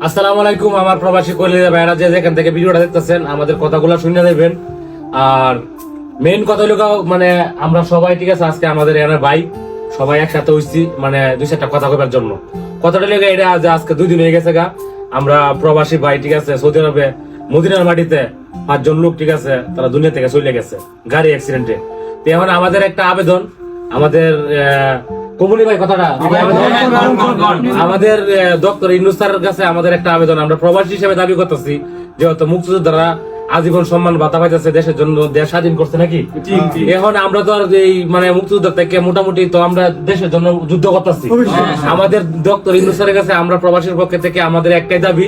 আসসালামু আলাইকুম আমার প্রবাসী কলিজা ভাইরা যে যেখান থেকে ভিডিওটা দেখতেছেন আমাদের কথাগুলো শুনে দেবেন। আর মেইন কথা হলো মানে আমরা সবাই ঠিক আছে আজকে আমাদের এখানে ভাই সবাই একসাথে হইছি মানে দুই চারটা কথা কবার জন্য। কথাটা লেগে এটা যে আজকে 2 দিন হয়ে গেছে গা আমরা প্রবাসী ভাই ঠিক আছে সৌদি আরবে মদিনার মাটিতে 5 জন লোক ঠিক আছে তারা দুনিয়া থেকে চলে গেছে গাড়ি অ্যাক্সিডেন্টে। তো এখন আমাদের একটা আবেদন আমাদের কমুনি ভাই কথাটা আমাদের ডক্টর ইউনূস স্যারের কাছে আমাদের একটা আবেদন আমরা প্রবাসী হিসেবে দাবি করতেছি যেহেতু মুক্তিযোদ্ধারা আজীবন সম্মান ভাতা পাইতেছে দেশের জন্য দেশ স্বাধীন করছে নাকি এখন আমরা তো আর এই মানে মুক্তিযুদ্ধ থেকে মোটামুটি তো আমরা দেশের জন্য যুদ্ধ করতেছি। আমাদের ডক্টর ইউনূস স্যারের কাছে আমরা প্রবাসীর পক্ষ থেকে আমাদের একটাই দাবি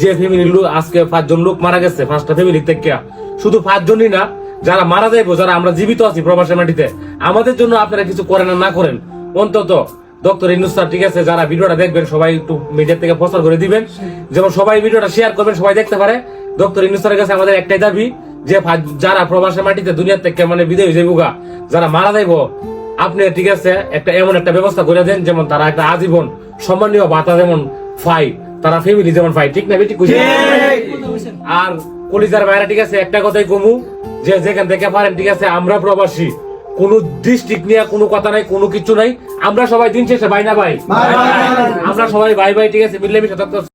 যে ফ্যামিলির লোক আজকে 5 জন লোক মারা গেছে 5টা ফ্যামিলি থেকে শুধু 5 জনই না যারা মারা যাইবো যারা আমরা জীবিত আছি প্রবাসের মাটিতে আমাদের জন্য আপনারা কিছু করেন না করেন অন্তত ডক্টর ইউনূস স্যার ঠিক আছে যারা ভিডিওটা দেখবেন সবাই একটু মিডিয়া থেকে প্রচার করে দিবেন যেমন সবাই ভিডিওটা শেয়ার করবেন সবাই দেখতে পারে। ডক্টর ইউনূস স্যারের কাছে আমাদের একটাই দাবি যে যারা প্রবাসের মাটিতে দুনিয়া থেকে মানে বিদায় যাইবো যারা মারা যাইবো আপনি ঠিক আছে একটা এমন একটা ব্যবস্থা করে দেন যেমন তারা একটা আজীবন সম্মানীয় ভাতা যেমন পাই তারা ফ্যামিলি যেমন পাই ঠিক না বেটি খুশি। আর কলিজার ভাইরা ঠিক আছে একটা কথাই কমু যে যেখান থেকে পারেন ঠিক আছে আমরা প্রবাসী কোন ডিস্ট্রিক্ট নিয়ে কোনো কথা নাই কোনো কিছু নাই আমরা সবাই দিন শেষে ভাই না ভাই আমরা সবাই ভাই ভাই ঠিক আছে মিলেমিশে থাকতে